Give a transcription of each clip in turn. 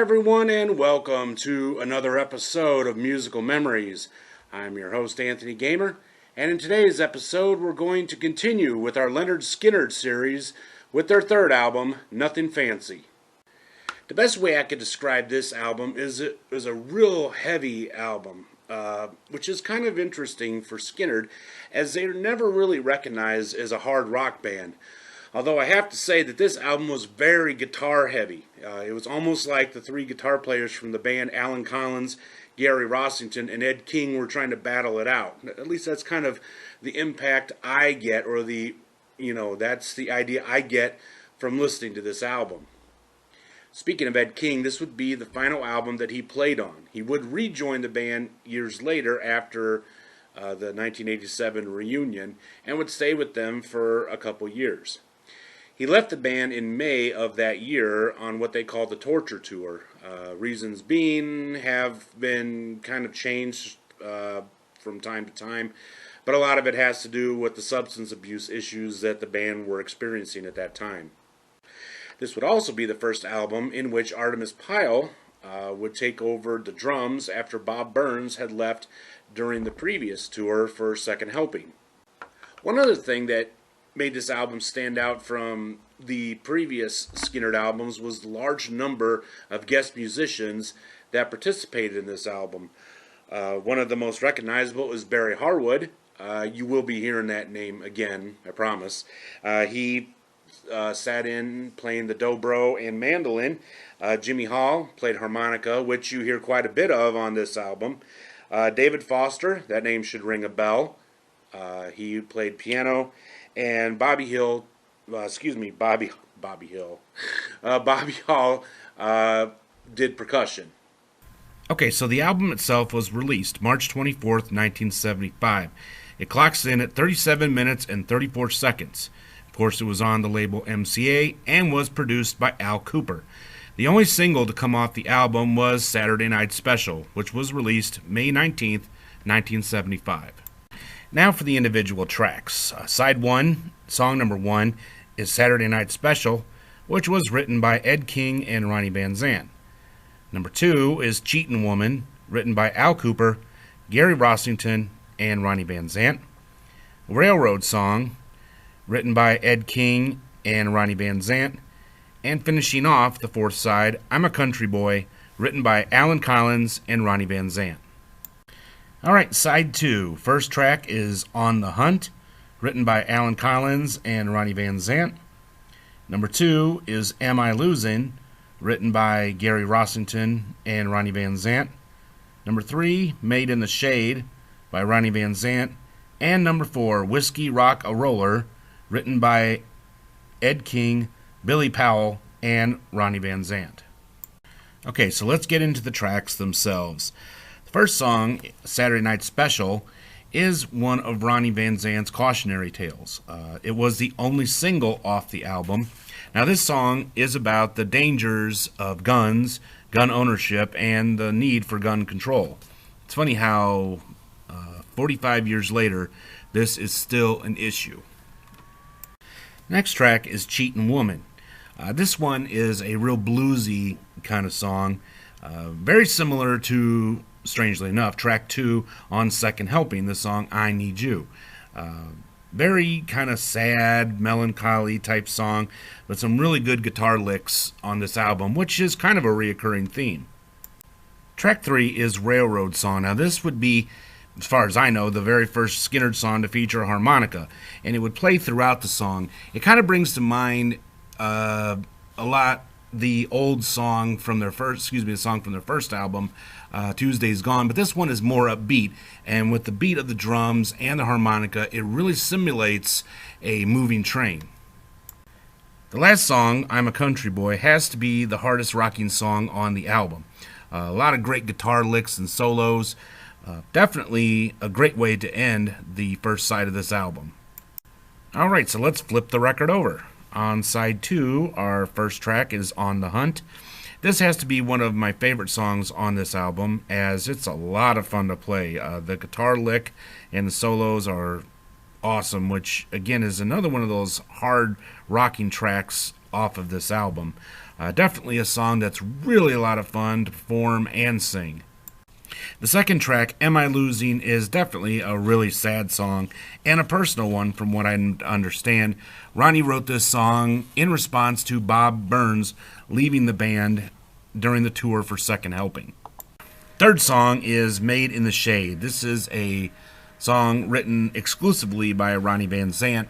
everyone, and welcome to another episode of Musical Memories. I'm your host, Anthony Gamer, and in today's episode, we're going to continue with our Lynyrd Skynyrd series with their third album, Nuthin Fancy. The best way I could describe this album is it was a real heavy album, which is kind of interesting for Skynyrd, as they're never really recognized as a hard rock band. Although I have to say that this album was very guitar heavy. It was almost like the three guitar players from the band, Alan Collins, Gary Rossington, and Ed King, were trying to battle it out. At least that's kind of the impact I get, or that's the idea I get from listening to this album. Speaking of Ed King, this would be the final album that he played on. He would rejoin the band years later after the 1987 reunion and would stay with them for a couple years. He left the band in May of that year on what they call the Torture Tour. Reasons being have been kind of changed from time to time, but a lot of it has to do with the substance abuse issues that the band were experiencing at that time. This would also be the first album in which Artemis Pyle would take over the drums after Bob Burns had left during the previous tour for Second Helping. One other thing that made this album stand out from the previous Skynyrd albums was the large number of guest musicians that participated in this album. One of the most recognizable is Barry Harwood. You will be hearing that name again, I promise. He sat in playing the dobro and mandolin. Jimmy Hall played harmonica, which you hear quite a bit of on this album. David Foster, that name should ring a bell. He played piano. And Bobby Hall did percussion. Okay, so the album itself was released March 24th, 1975. It clocks in at 37 minutes and 34 seconds. Of course, it was on the label MCA and was produced by Al Kooper. The only single to come off the album was Saturday Night Special, which was released May 19th, 1975. Now for the individual tracks. Side 1, song number 1, is Saturday Night Special, which was written by Ed King and Ronnie Van Zant. Number 2 is Cheatin' Woman, written by Al Kooper, Gary Rossington, and Ronnie Van Zant. Railroad Song, written by Ed King and Ronnie Van Zant. And finishing off the fourth side, I'm a Country Boy, written by Alan Collins and Ronnie Van Zant. Alright, side 2. First track is On the Hunt, written by Alan Collins and Ronnie Van Zant. Number 2 is Am I Losing, written by Gary Rossington and Ronnie Van Zant. Number 3, Made in the Shade, by Ronnie Van Zant. And number 4, Whiskey Rock a Roller, written by Ed King, Billy Powell, and Ronnie Van Zant. Okay, so let's get into the tracks themselves. First song, Saturday Night Special, is one of Ronnie Van Zant's cautionary tales. It was the only single off the album. Now, this song is about the dangers of guns, gun ownership, and the need for gun control. It's funny how 45 years later, this is still an issue. Next track is Cheatin' Woman. This one is a real bluesy kind of song, very similar to, strangely enough, track 2 on Second Helping, the song I Need You. Very kind of sad, melancholy type song, but some really good guitar licks on this album, which is kind of a reoccurring theme. Track 3 is Railroad Song. Now this would be, as far as I know, the very first Skynyrd song to feature a harmonica, and it would play throughout the song. It kind of brings to mind a lot the old song from their first album, Tuesday's Gone, but this one is more upbeat, and with the beat of the drums and the harmonica, it really simulates a moving train. The last song, I'm a Country Boy, has to be the hardest rocking song on the album. A lot of great guitar licks and solos. Definitely a great way to end the first side of this album. Alright, so let's flip the record over. On side 2, our first track is On the Hunt. This has to be one of my favorite songs on this album, as it's a lot of fun to play. The guitar lick and the solos are awesome, which again is another one of those hard rocking tracks off of this album. Definitely a song that's really a lot of fun to perform and sing. The second track, Am I Losing, is definitely a really sad song and a personal one from what I understand. Ronnie wrote this song in response to Bob Burns leaving the band during the tour for Second Helping. Third song is Made in the Shade. This is a song written exclusively by Ronnie Van Zant.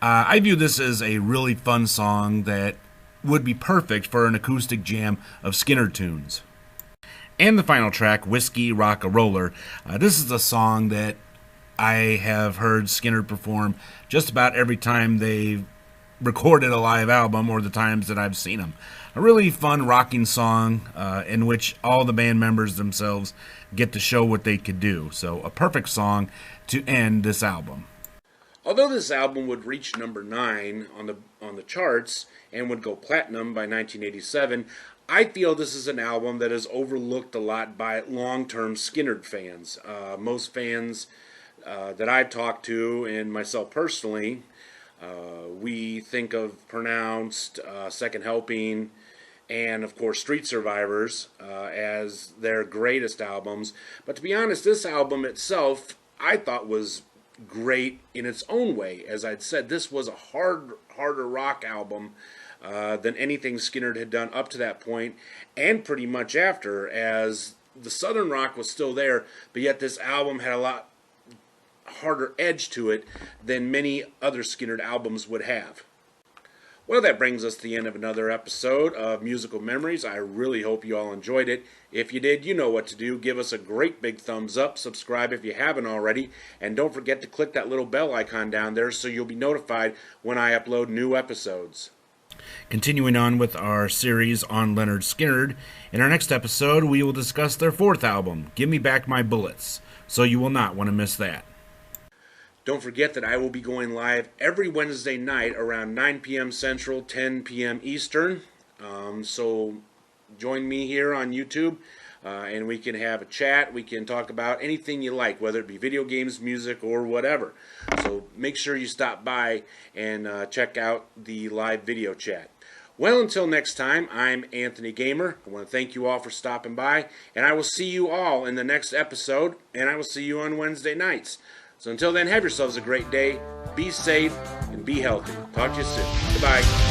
I view this as a really fun song that would be perfect for an acoustic jam of Skynyrd tunes. And the final track, Whiskey Rock-a-Roller. This is a song that I have heard Skynyrd perform just about every time they recorded a live album or the times that I've seen them. A really fun rocking song in which all the band members themselves get to show what they could do. So a perfect song to end this album. Although this album would reach number 9 on the charts and would go platinum by 1987, I feel this is an album that is overlooked a lot by long-term Skynyrd fans. Most fans that I've talked to, and myself personally, we think of Pronounced, Second Helping, and of course Street Survivors as their greatest albums. But to be honest, this album itself I thought was great in its own way. As I'd said, this was a harder rock album than anything Skynyrd had done up to that point, and pretty much after, as the southern rock was still there, but yet this album had a lot harder edge to it than many other Skynyrd albums would have. Well, that brings us to the end of another episode of Musical Memories. I really hope you all enjoyed it. If you did, you know what to do. Give us a great big thumbs up, subscribe if you haven't already, and don't forget to click that little bell icon down there so you'll be notified when I upload new episodes. Continuing on with our series on Lynyrd Skynyrd, in our next episode we will discuss their fourth album, Give Me Back My Bullets, so you will not want to miss that. Don't forget that I will be going live every Wednesday night around 9 p.m. Central, 10 p.m. Eastern. So join me here on YouTube, and we can have a chat. We can talk about anything you like, whether it be video games, music, or whatever. So make sure you stop by and check out the live video chat. Well, until next time, I'm Anthony Gamer. I want to thank you all for stopping by, and I will see you all in the next episode, and I will see you on Wednesday nights. So until then, have yourselves a great day, be safe, and be healthy. Talk to you soon. Goodbye.